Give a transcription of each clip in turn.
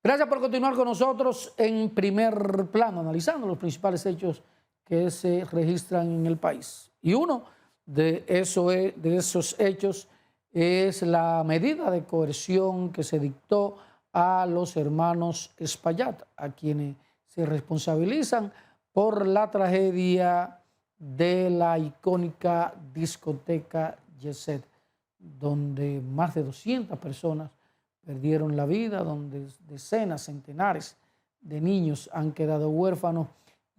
Gracias por continuar con nosotros en primer plano, analizando los principales hechos que se registran en el país. Y uno de esos hechos es la medida de coerción que se dictó a los hermanos Espaillat, a quienes se responsabilizan por la tragedia de la icónica discoteca Jet, donde más de 200 personas perdieron la vida, donde decenas, centenares de niños han quedado huérfanos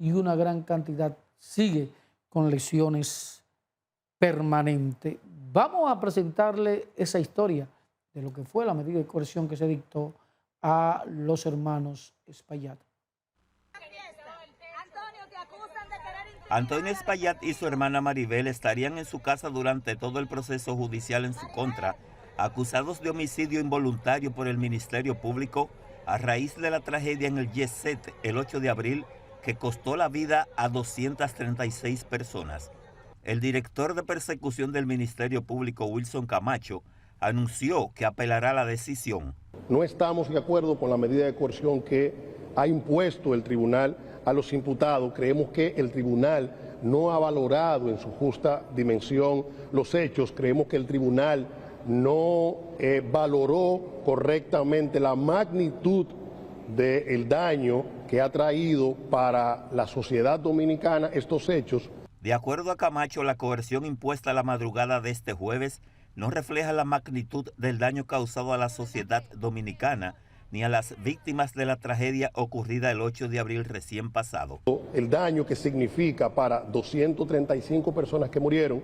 y una gran cantidad sigue con lesiones permanentes. Vamos a presentarle esa historia de lo que fue la medida de coerción que se dictó a los hermanos Espaillat. Antonio Espaillat y su hermana Maribel estarían en su casa durante todo el proceso judicial en su contra, acusados de homicidio involuntario por el Ministerio Público a raíz de la tragedia en el Jet el 8 de abril que costó la vida a 236 personas. El director de persecución del Ministerio Público, Wilson Camacho, anunció que apelará la decisión. No estamos de acuerdo con la medida de coerción que ha impuesto el tribunal a los imputados. Creemos que el tribunal no ha valorado en su justa dimensión los hechos. Creemos que el tribunal no valoró correctamente la magnitud del daño que ha traído para la sociedad dominicana estos hechos. De acuerdo a Camacho, la coerción impuesta la madrugada de este jueves no refleja la magnitud del daño causado a la sociedad dominicana ni a las víctimas de la tragedia ocurrida el 8 de abril recién pasado. El daño que significa para 235 personas que murieron,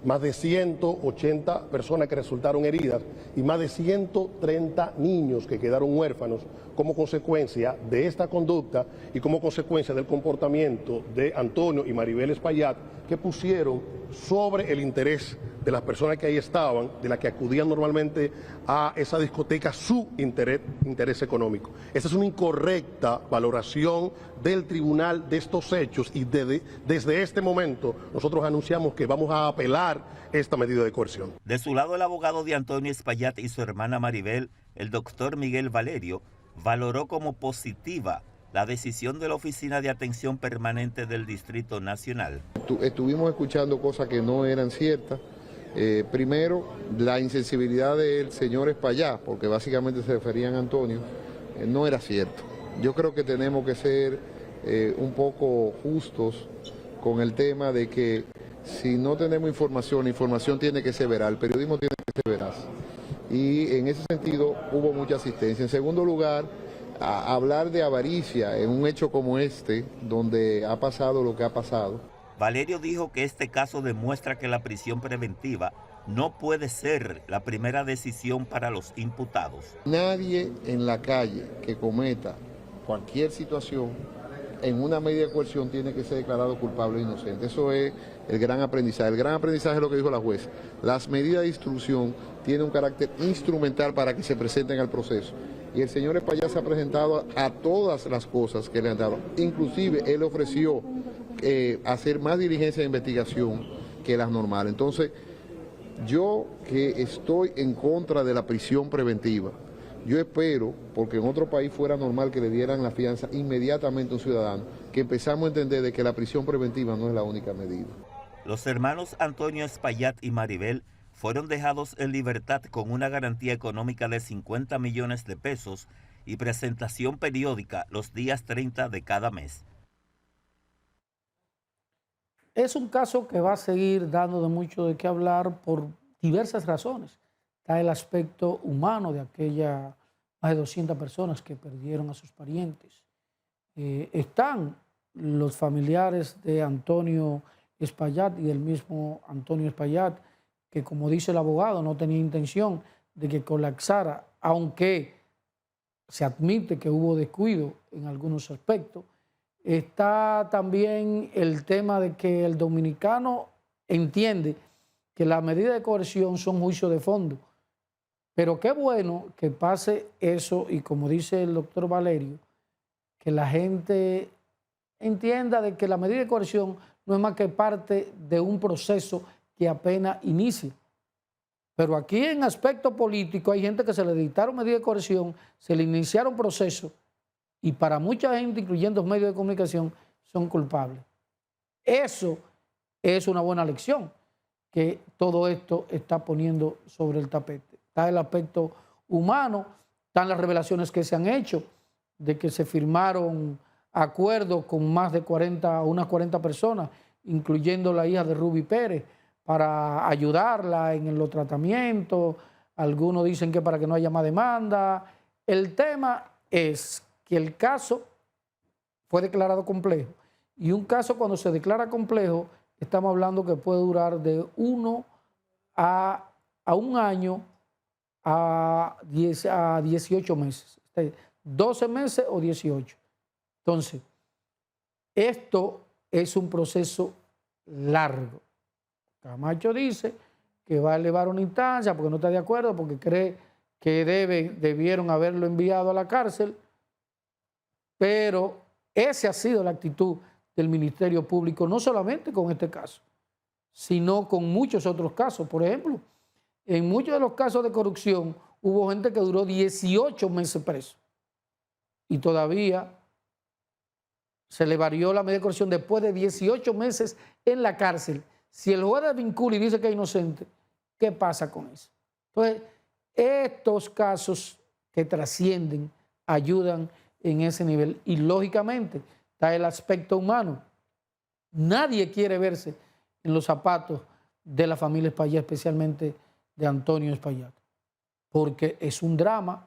más de 180 personas que resultaron heridas y más de 130 niños que quedaron huérfanos como consecuencia de esta conducta y como consecuencia del comportamiento de Antonio y Maribel Espaillat, que pusieron sobre el interés de las personas que ahí estaban, de las que acudían normalmente a esa discoteca, su interés económico. Esa es una incorrecta valoración del tribunal de estos hechos y desde este momento nosotros anunciamos que vamos a apelar esta medida de coerción. De su lado, el abogado de Antonio Espaillat y su hermana Maribel, el doctor Miguel Valerio, valoró como positiva la decisión de la Oficina de Atención Permanente del Distrito Nacional. Estuvimos escuchando cosas que no eran ciertas. Primero, la insensibilidad del señor Espaillat, porque básicamente se referían a Antonio, no era cierto. Yo creo que tenemos que ser un poco justos con el tema de que si no tenemos información, la información tiene que ser veraz, el periodismo tiene que ser veraz. Y en ese sentido hubo mucha asistencia. En segundo lugar, a hablar de avaricia en un hecho como este, donde ha pasado lo que ha pasado. Valerio dijo que este caso demuestra que la prisión preventiva no puede ser la primera decisión para los imputados. Nadie en la calle que cometa cualquier situación en una medida de coerción tiene que ser declarado culpable o inocente. Eso es el gran aprendizaje. El gran aprendizaje es lo que dijo la jueza. Las medidas de instrucción tienen un carácter instrumental para que se presenten al proceso. Y el señor Espaillat se ha presentado a todas las cosas que le han dado. Inclusive él ofreció hacer más diligencia de investigación que las normales. Entonces, yo que estoy en contra de la prisión preventiva, yo espero, porque en otro país fuera normal que le dieran la fianza inmediatamente a un ciudadano, que empezamos a entender de que la prisión preventiva no es la única medida. Los hermanos Antonio Espaillat y Maribel fueron dejados en libertad con una garantía económica de 50 millones de pesos y presentación periódica los días 30 de cada mes. Es un caso que va a seguir dando de mucho de qué hablar por diversas razones. Está el aspecto humano de aquellas más de 200 personas que perdieron a sus parientes. Están los familiares de Antonio Espaillat y del mismo Antonio Espaillat, que como dice el abogado, no tenía intención de que colapsara, aunque se admite que hubo descuido en algunos aspectos. Está también el tema de que el dominicano entiende que las medidas de coerción son juicios de fondo. Pero qué bueno que pase eso y como dice el doctor Valerio, que la gente entienda de que la medida de coerción no es más que parte de un proceso que apenas inicia. Pero aquí en aspecto político hay gente que se le dictaron medidas de coerción, se le iniciaron procesos y para mucha gente, incluyendo los medios de comunicación, son culpables. Eso es una buena lección que todo esto está poniendo sobre el tapete. Está el aspecto humano, están las revelaciones que se han hecho de que se firmaron acuerdos con más de unas 40 personas, incluyendo la hija de Ruby Pérez, para ayudarla en los tratamientos. Algunos dicen que para que no haya más demanda. El tema es que el caso fue declarado complejo. Y un caso cuando se declara complejo, estamos hablando que puede durar de 1 a 1 año a 18 meses. 12 meses o 18. Entonces, esto es un proceso largo. Camacho dice que va a elevar una instancia porque no está de acuerdo, porque cree que debieron haberlo enviado a la cárcel, pero esa ha sido la actitud del Ministerio Público, no solamente con este caso, sino con muchos otros casos. Por ejemplo, en muchos de los casos de corrupción hubo gente que duró 18 meses preso y todavía se le varió la medida de coerción después de 18 meses en la cárcel. Si el juez desvincula y dice que es inocente, ¿qué pasa con eso? Entonces, estos casos que trascienden ayudan en ese nivel. Y lógicamente está el aspecto humano. Nadie quiere verse en los zapatos de la familia Espaillat, especialmente de Antonio Espaillat, porque es un drama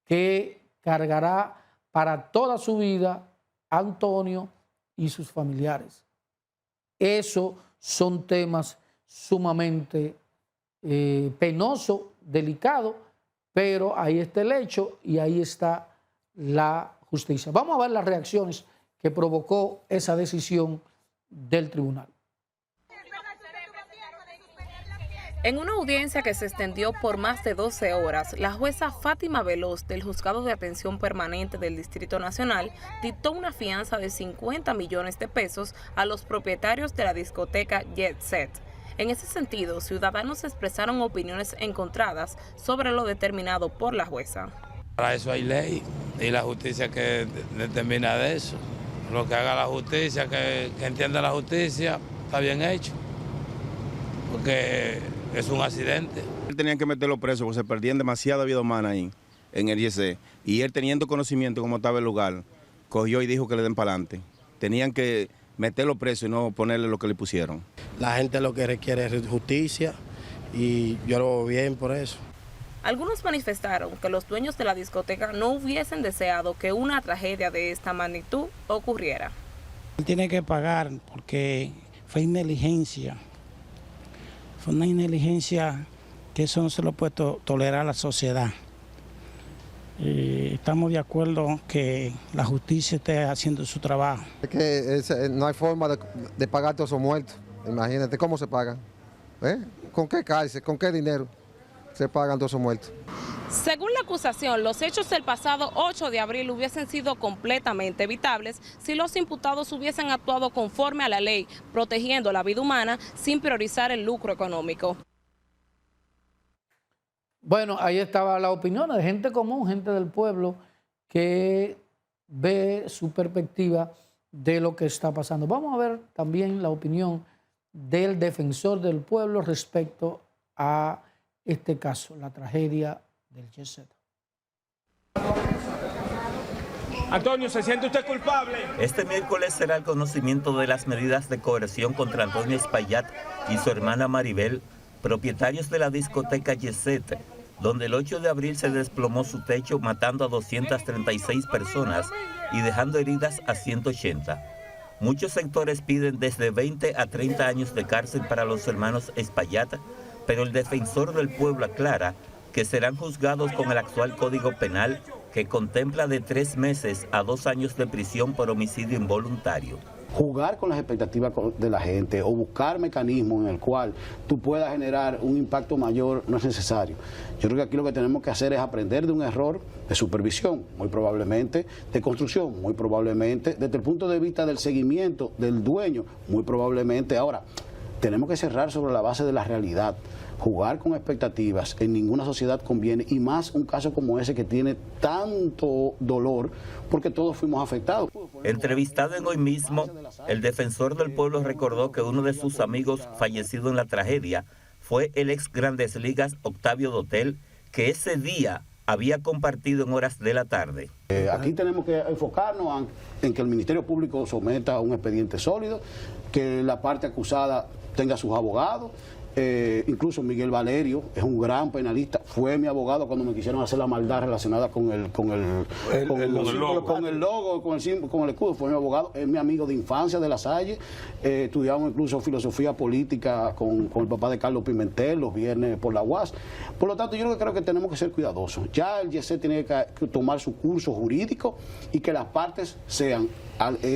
que cargará para toda su vida a Antonio y sus familiares. Eso son temas sumamente penosos, delicados, pero ahí está el hecho y ahí está la justicia. Vamos a ver las reacciones que provocó esa decisión del tribunal. En una audiencia que se extendió por más de 12 horas, la jueza Fátima Veloz del Juzgado de Atención Permanente del Distrito Nacional dictó una fianza de 50 millones de pesos a los propietarios de la discoteca Jet Set. En ese sentido, ciudadanos expresaron opiniones encontradas sobre lo determinado por la jueza. Para eso hay ley y la justicia que determina de eso. Lo que haga la justicia, que entienda la justicia, está bien hecho, porque es un accidente. Tenían que meterlo preso porque se perdían demasiada vida humana ahí, en el IEC. Y él, teniendo conocimiento cómo estaba el lugar, cogió y dijo que le den para adelante. Tenían que meterlo preso y no ponerle lo que le pusieron. La gente lo que requiere es justicia y yo lo veo bien por eso. Algunos manifestaron que los dueños de la discoteca no hubiesen deseado que una tragedia de esta magnitud ocurriera. Él tiene que pagar porque fue negligencia. Fue una negligencia que eso no se lo puede tolerar a la sociedad. Estamos de acuerdo que la justicia esté haciendo su trabajo. Es que no hay forma de pagar todos esos muertos. Imagínate cómo se pagan. ¿Con qué cárcel? ¿Con qué dinero se pagan todos esos muertos? Según la acusación, los hechos del pasado 8 de abril hubiesen sido completamente evitables si los imputados hubiesen actuado conforme a la ley, protegiendo la vida humana sin priorizar el lucro económico. Bueno, ahí estaba la opinión de gente común, gente del pueblo, que ve su perspectiva de lo que está pasando. Vamos a ver también la opinión del defensor del pueblo respecto a este caso, la tragedia del Jet Set. Antonio, ¿se siente usted culpable? Este miércoles será el conocimiento de las medidas de coerción contra Antonio Espaillat y su hermana Maribel, propietarios de la discoteca Jet Set, donde el 8 de abril se desplomó su techo matando a 236 personas y dejando heridas a 180. Muchos sectores piden desde 20 a 30 años de cárcel para los hermanos Espaillat, pero el defensor del pueblo aclara que serán juzgados con el actual Código Penal, que contempla de 3 meses a 2 años de prisión por homicidio involuntario. Jugar con las expectativas de la gente o buscar mecanismos en el cual tú puedas generar un impacto mayor no es necesario. Yo creo que aquí lo que tenemos que hacer es aprender de un error de supervisión, muy probablemente, de construcción, muy probablemente, desde el punto de vista del seguimiento del dueño, muy probablemente. Ahora, tenemos que cerrar sobre la base de la realidad. jugar con expectativas en ninguna sociedad conviene, y más un caso como ese que tiene tanto dolor, porque todos fuimos afectados. Entrevistado en Hoy Mismo, el defensor del pueblo recordó que uno de sus amigos fallecido en la tragedia fue el ex Grandes Ligas Octavio Dotel, que ese día había compartido en horas de la tarde. Aquí tenemos que enfocarnos en que el Ministerio Público someta un expediente sólido, que la parte acusada tenga sus abogados. Incluso Miguel Valerio es un gran penalista, fue mi abogado cuando me quisieron hacer la maldad relacionada con el logo, con el escudo, fue mi abogado, es mi amigo de infancia de La Salle, estudiamos incluso filosofía política con el papá de Carlos Pimentel los viernes por la UAS. Por lo tanto, yo creo que tenemos que ser cuidadosos. Ya el YESE tiene que tomar su curso jurídico y que las partes sean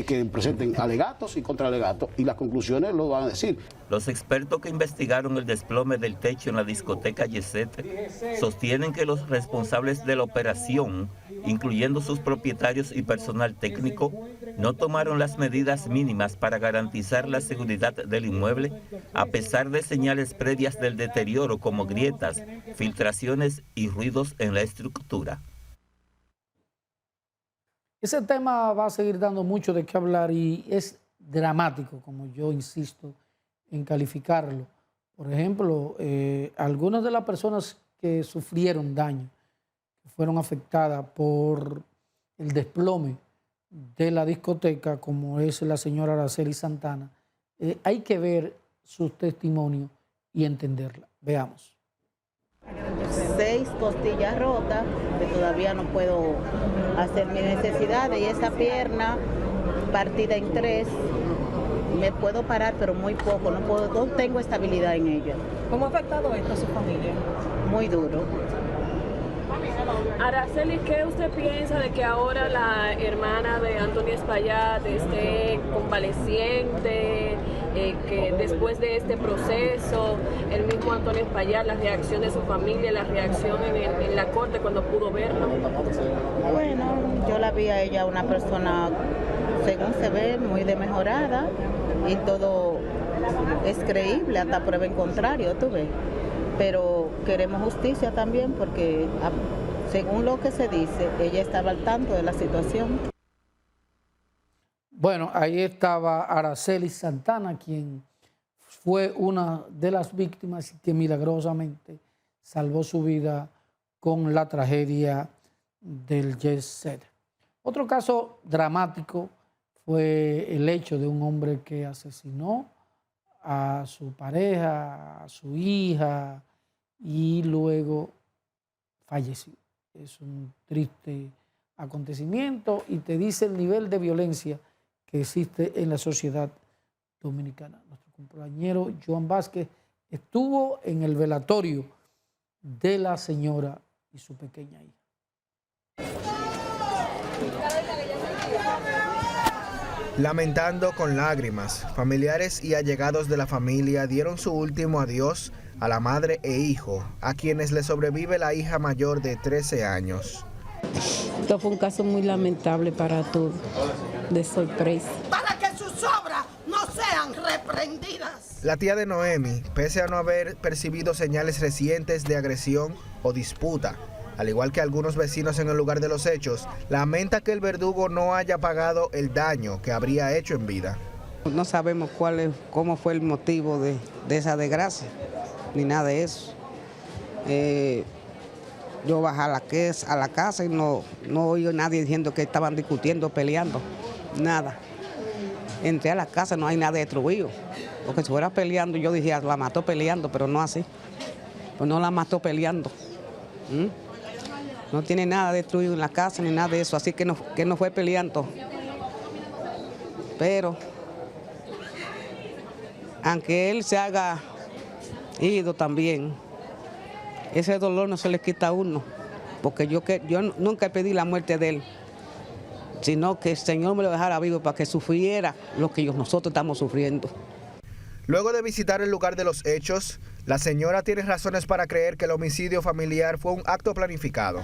que presenten alegatos y contraalegatos, y las conclusiones lo van a decir. Los expertos que investigaron el desplome del techo en la discoteca Yesete sostienen que los responsables de la operación, incluyendo sus propietarios y personal técnico, no tomaron las medidas mínimas para garantizar la seguridad del inmueble, a pesar de señales previas del deterioro como grietas, filtraciones y ruidos en la estructura. Ese tema va a seguir dando mucho de qué hablar y es dramático, como yo insisto en calificarlo. Por ejemplo, algunas de las personas que sufrieron daño, que fueron afectadas por el desplome de la discoteca, como es la señora Araceli Santana, hay que ver sus testimonios y entenderla. Veamos. 6 costillas rotas, que todavía no puedo hacer mis necesidades, y esa pierna partida en 3, me puedo parar pero muy poco, no tengo estabilidad en ella. ¿Cómo ha afectado esto a su familia? Muy duro. Araceli, ¿qué usted piensa de que ahora la hermana de Antonio Espaillat esté convaleciente, que después de este proceso, el mismo Antonio Espaillat, la reacción de su familia, la reacción en la corte cuando pudo verlo? Bueno, yo la vi a ella una persona, según se ve, muy demejorada, y todo es creíble, hasta prueba en contrario, tú ves. Pero queremos justicia también porque, según lo que se dice, ella estaba al tanto de la situación. Bueno, ahí estaba Araceli Santana, quien fue una de las víctimas y que milagrosamente salvó su vida con la tragedia del Jet-Set. Otro caso dramático fue el hecho de un hombre que asesinó a su pareja, a su hija, y luego falleció. Es un triste acontecimiento y te dice el nivel de violencia que existe en la sociedad dominicana. Nuestro compañero Joan Vázquez estuvo en el velatorio de la señora y su pequeña hija. Lamentando con lágrimas, familiares y allegados de la familia dieron su último adiós a la madre e hijo, a quienes le sobrevive la hija mayor de 13 años. Esto fue un caso muy lamentable para todos, de sorpresa. Para que sus obras no sean reprendidas. La tía de Noemi, pese a no haber percibido señales recientes de agresión o disputa, al igual que algunos vecinos en el lugar de los hechos, lamenta que el verdugo no haya pagado el daño que habría hecho en vida. No sabemos cómo fue el motivo de esa desgracia, ni nada de eso. Yo bajé a la casa y no oí a nadie diciendo que estaban discutiendo, peleando, nada. Entré a la casa, no hay nada destruido, porque si fuera peleando yo decía, la mató peleando, pero no así. Pues no la mató peleando. No tiene nada destruido en la casa ni nada de eso, así que no fue peleando. Pero, aunque él se haya ido también, ese dolor no se le quita a uno, porque yo nunca pedí la muerte de él, sino que el Señor me lo dejara vivo para que sufriera lo que nosotros estamos sufriendo. Luego de visitar el lugar de los hechos, la señora tiene razones para creer que el homicidio familiar fue un acto planificado.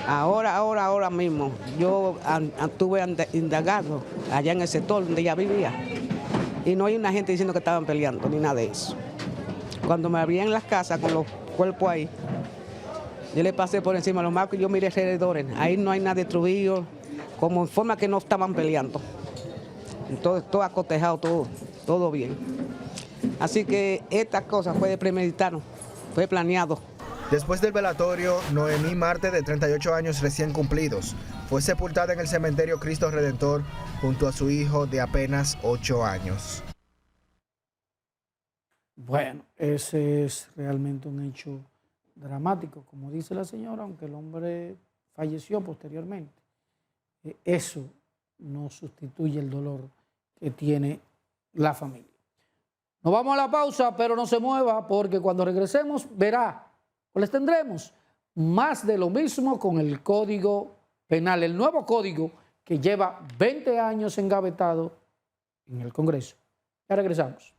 Ahora mismo, yo estuve indagando allá en el sector donde ella vivía y no hay una gente diciendo que estaban peleando ni nada de eso. Cuando me abrían las casas con los cuerpos ahí, yo le pasé por encima de los marcos y yo miré alrededor. Ahí no hay nada destruido, como en forma que no estaban peleando. Entonces, todo acotejado, todo bien. Así que esta cosa fue de premeditado, fue planeado. Después del velatorio, Noemí Marte, de 38 años recién cumplidos, fue sepultada en el cementerio Cristo Redentor junto a su hijo de apenas 8 años. Bueno, ese es realmente un hecho dramático, como dice la señora, aunque el hombre falleció posteriormente. Eso no sustituye el dolor que tiene la familia. Nos vamos a la pausa, pero no se mueva, porque cuando regresemos verá, o les tendremos más de lo mismo con el Código Penal, el nuevo código que lleva 20 años engavetado en el Congreso. Ya regresamos.